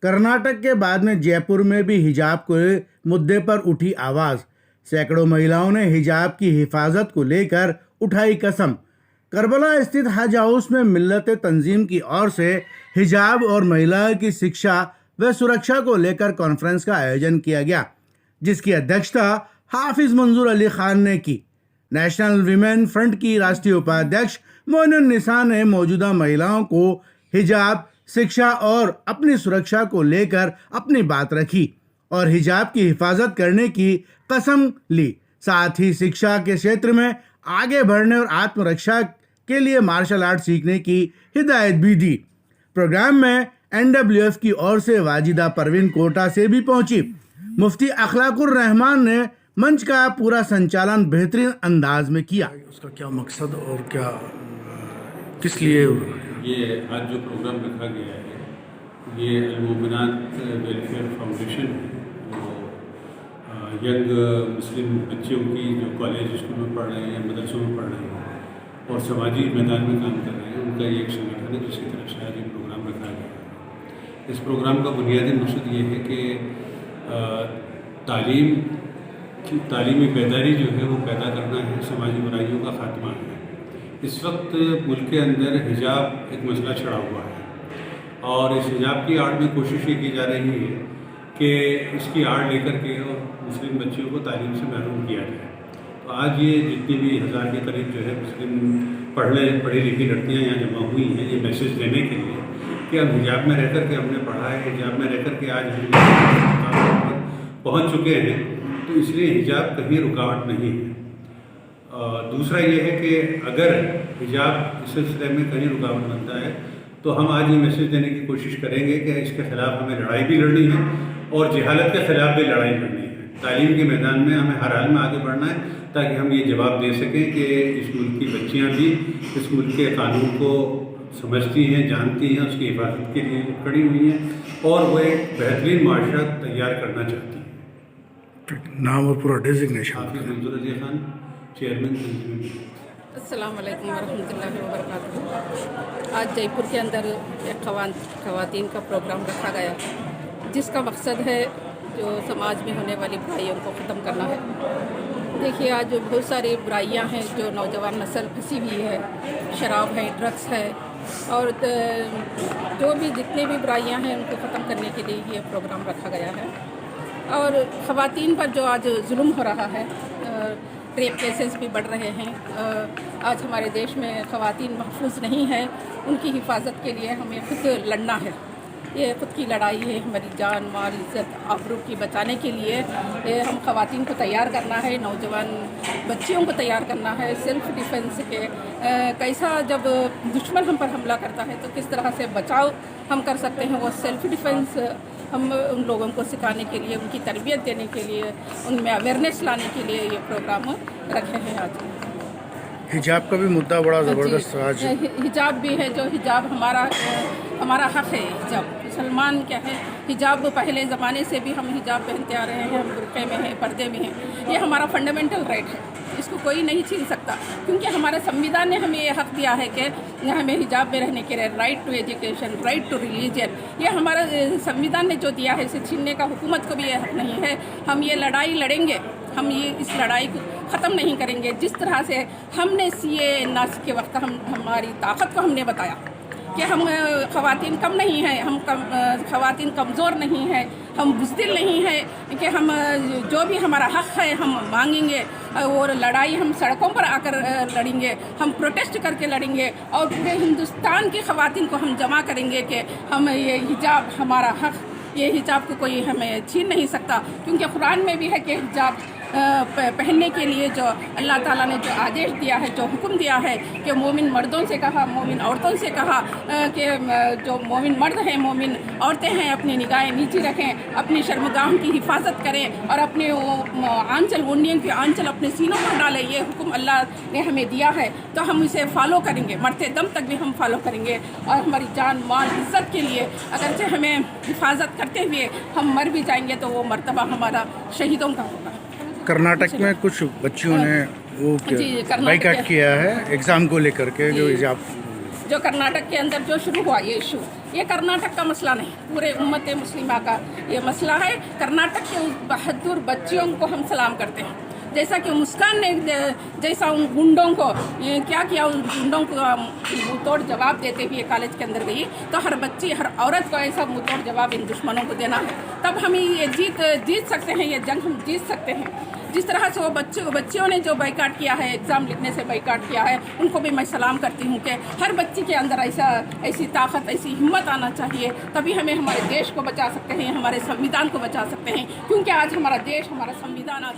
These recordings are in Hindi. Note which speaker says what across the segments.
Speaker 1: कर्नाटक के बाद में जयपुर में भी हिजाब के मुद्दे पर उठी आवाज। सैकड़ों महिलाओं ने हिजाब की हिफाजत को लेकर उठाई कसम। करबला स्थित हज हाउस में मिल्लत तंजीम की ओर से हिजाब और महिला की शिक्षा व सुरक्षा को लेकर कॉन्फ्रेंस का आयोजन किया गया, जिसकी अध्यक्षता हाफिज मंजूर अली खान ने की। नेशनल विमेन फ्रंट की राष्ट्रीय उपाध्यक्ष मोइनुन्निसा ने मौजूदा महिलाओं को हिजाब, शिक्षा और अपनी सुरक्षा को लेकर अपनी बात रखी और हिजाब की हिफाजत करने की कसम ली। साथ ही शिक्षा के क्षेत्र में आगे बढ़ने और आत्मरक्षा के लिए मार्शल आर्ट सीखने की हिदायत भी दी। प्रोग्राम में NWF की ओर से वाजिदा परवीन कोटा से भी पहुंची। मुफ्ती अखलाकुर रहमान ने मंच का पूरा संचालन बेहतरीन अंदाज में किया।
Speaker 2: उसका क्या मकसद और क्या किस लिए
Speaker 3: ये आज जो प्रोग्राम रखा गया है ये अल-मोमिनात वेलफेयर फाउंडेशन है, जो यंग मुस्लिम बच्चियों की जो कॉलेज स्कूल में पढ़ रहे हैं, मदरसों में पढ़ रहे हैं और समाजी मैदान में काम कर रहे हैं, उनका ये एक संगठन है जिसकी तरफ से आज ये प्रोग्राम रखा गया है। इस प्रोग्राम का बुनियादी मकसद ये है कि तालीमी बेदारी जो है वो पैदा करना है, समाजी बुराइयों का खात्मा है। इस वक्त मुल्क के अंदर हिजाब एक मसला छड़ा हुआ है और इस हिजाब की आड़ में कोशिश ये की जा रही है कि इसकी आड़ लेकर के और मुस्लिम बच्चियों को तालीम से महरूम किया जाए। तो आज ये जितनी भी 1000 के करीब जो है मुस्लिम पढ़ी लिखी लड़कियाँ यहाँ जमा हुई हैं, ये मैसेज देने के लिए कि हम हिजाब में रह कर के हमने पढ़ा है, हिजाब में रह कर के आज हम पहुँच चुके हैं, तो इसलिए हिजाब कहीं रुकावट नहीं है। दूसरा ये है कि अगर हिजाब इस सिलसिले में कहीं रुकावट बनता है तो हम आज ये मैसेज देने की कोशिश करेंगे कि इसके खिलाफ हमें लड़ाई भी लड़नी है और जहालत के खिलाफ भी लड़ाई लड़नी है। तालीम के मैदान में हमें हर हाल में आगे बढ़ना है ताकि हम ये जवाब दे सकें कि इस मुल्क की बच्चियाँ भी इस मुल्क के कानून को समझती हैं, जानती हैं, उसकी हिफाजत के लिए खड़ी हुई हैं और वो एक बेहतरीन माशरा तैयार करना चाहती हैं।
Speaker 2: नाम और पूरा डेजिग्नेशन?
Speaker 3: हाफिज मंजूर अली खान, चेयरमैन।
Speaker 4: अस्सलाम वालेकुम वरहमतुल्लाहि वबरकातुहू। आज जयपुर के अंदर एक ख़वातीन का प्रोग्राम रखा गया, जिसका मकसद है जो समाज में होने वाली बुराइयों को ख़त्म करना है। देखिए, आज बहुत सारी बुराइयां हैं जो नौजवान नस्ल फंसी हुई है, शराब है, ड्रग्स है और जो भी जितने भी बुराइयां हैं उनको ख़त्म करने के लिए ये प्रोग्राम रखा गया है। और ख़वातीन पर जो आज जुल्म हो रहा है, रेप केसेस भी बढ़ रहे हैं। आज हमारे देश में ख़वातीन महफूज नहीं है, उनकी हिफाजत के लिए हमें खुद लड़ना है। ये खुद की लड़ाई है, हमारी जान माल इज़्ज़त आबरू की बचाने के लिए हम ख़वातीन को तैयार करना है, नौजवान बच्चियों को तैयार करना है सेल्फ़ डिफेंस के। कैसा जब दुश्मन हम पर हमला करता है तो किस तरह से बचाव हम कर सकते हैं, वो सेल्फ़ डिफेंस हम उन लोगों को सिखाने के लिए, उनकी तरबियत देने के लिए, उनमें अवेयरनेस लाने के लिए ये प्रोग्राम रखे हैं। आज
Speaker 2: हिजाब का भी मुद्दा बड़ा ज़बरदस्त आज
Speaker 4: हिजाब भी है, जो हिजाब हमारा हक़ है। हिजाब मुसलमान क्या है, हिजाब पहले ज़माने से भी हम हिजाब पहनते आ रहे हैं, हम बुर्क़े में हैं, पर्दे में हैं। ये हमारा फंडामेंटल राइट है, इसको कोई नहीं छीन सकता, क्योंकि हमारे संविधान ने हमें ये हक़ दिया है कि हमें हिजाब में रहने के लिए right to education, right to religion, ये हमारा संविधान ने जो दिया है, इसे छीनने का हुकूमत को भी ये हक़ नहीं है। हम ये लड़ाई लड़ेंगे, हम ये इस लड़ाई को ख़त्म नहीं करेंगे। जिस तरह से हमने CA नासिक के वक्त हमारी ताकत को हमने बताया कि हम ख़वातीन कम नहीं हैं, हम ख़वातीन कमज़ोर नहीं हैं, हम बुज़दिल नहीं हैं, कि हम जो भी हमारा हक़ है हम मांगेंगे और लड़ाई हम सड़कों पर आकर लड़ेंगे, हम प्रोटेस्ट करके लड़ेंगे और पूरे हिंदुस्तान की ख़वातीन को हम जमा करेंगे कि हम ये हिजाब हमारा हक़, ये हिजाब को कोई हमें छीन नहीं सकता। क्योंकि कुरान में भी है कि हिजाब पहनने के लिए जो अल्लाह ताला ने जो आदेश दिया है, जो हुक्म दिया है कि मोमिन मर्दों से कहा, मोमिन औरतों से कहा कि जो मोमिन मर्द हैं, मोमिन औरतें हैं, अपनी निगाहें नीची रखें, अपनी शर्मगाहों की हिफाजत करें और अपने आंचल ओढ़नियों की आंचल अपने सीनों पर डालें। ये हुक्म अल्लाह ने हमें दिया है, तो हम इसे फॉलो करेंगे, मरते दम तक भी हम फॉलो करेंगे। और हमारी जान माल इज़्ज़त के लिए अगरचे हमें हिफाजत करते हुए हम मर भी जाएंगे तो वो मर्तबा हमारा शहीदों का होगा।
Speaker 2: कर्नाटक में कुछ बच्चियों ने वो बाइकआउट किया है एग्ज़ाम को लेकर के, जो हिजाब
Speaker 4: जो कर्नाटक के अंदर जो शुरू हुआ ये इशू, ये कर्नाटक का मसला नहीं, पूरे उम्मत मुस्लिमा का ये मसला है। कर्नाटक के उस बहादुर बच्चियों को हम सलाम करते हैं, जैसा कि मुस्कान ने जैसा उन गुंडों को क्या किया, उन गुंडों को मुंहतोड़ जवाब देते हुए कॉलेज के अंदर गई, तो हर बच्ची हर औरत को ऐसा मुंहतोड़ जवाब इन दुश्मनों को देना है, तब हम ये जीत सकते हैं, ये जंग हम जीत सकते हैं। जिस तरह से वो बच्चियों ने जो बाइकाट किया है, एग्ज़ाम लिखने से बाइकाट किया है, उनको भी मैं सलाम करती हूँ कि हर बच्ची के अंदर ऐसी ताकत, ऐसी हिम्मत आना चाहिए, तभी हमें हमारे देश को बचा सकते हैं, हमारे संविधान को बचा सकते हैं, क्योंकि आज हमारा देश, हमारा संविधान आज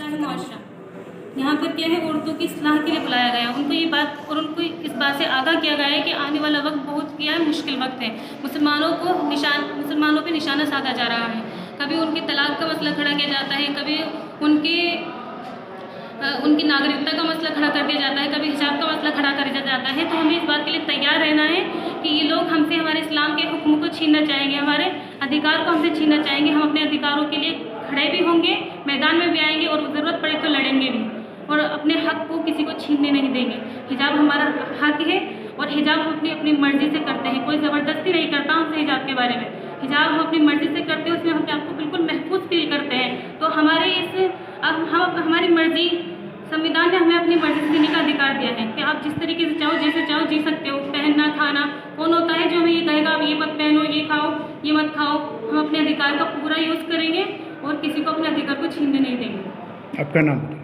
Speaker 5: यहाँ पर क्या है, औरतों की इस्लाह के लिए बुलाया गया, उनको ये बात और उनको इस बात से आगाह किया गया है कि आने वाला वक्त बहुत क्या है, मुश्किल वक्त है। मुसलमानों पे निशाना साधा जा रहा है, कभी उनके तलाक का मसला खड़ा किया जाता है, कभी उनकी नागरिकता का मसला खड़ा कर दिया जाता है, कभी हिजाब का मसला खड़ा कर दिया जाता है। तो हमें इस बात के लिए तैयार रहना है कि ये लोग हमसे हमारे इस्लाम के हुक्म को छीनना चाहेंगे, हमारे अधिकार को हमसे छीनना चाहेंगे। हम अपने अधिकारों के लिए खड़े भी होंगे, मैदान में भी आएंगे और ज़रूरत पड़े तो लड़ेंगे भी, और अपने हक को किसी को छीनने नहीं देंगे। हिजाब हमारा हक है और हिजाब हम अपनी मर्ज़ी से करते हैं, कोई ज़बरदस्ती नहीं करता हमसे हिजाब के बारे में। हिजाब हम अपनी मर्ज़ी से करते हैं, उसमें हम अपने आप को बिल्कुल महफूज फील करते हैं। तो हमारी मर्ज़ी, संविधान ने हमें अपनी मर्ज़ी से जीने का अधिकार दिया है कि आप जिस तरीके से चाहो, जैसे चाहो जी सकते हो। पहनना, खाना, कौन होता है जो हमें ये कहेगा आप ये मत पहनो, ये खाओ, ये मत खाओ। हम अपने अधिकार का पूरा यूज़ करेंगे और किसी को अपने अधिकार को छीनने नहीं देंगे।
Speaker 1: आपका नाम?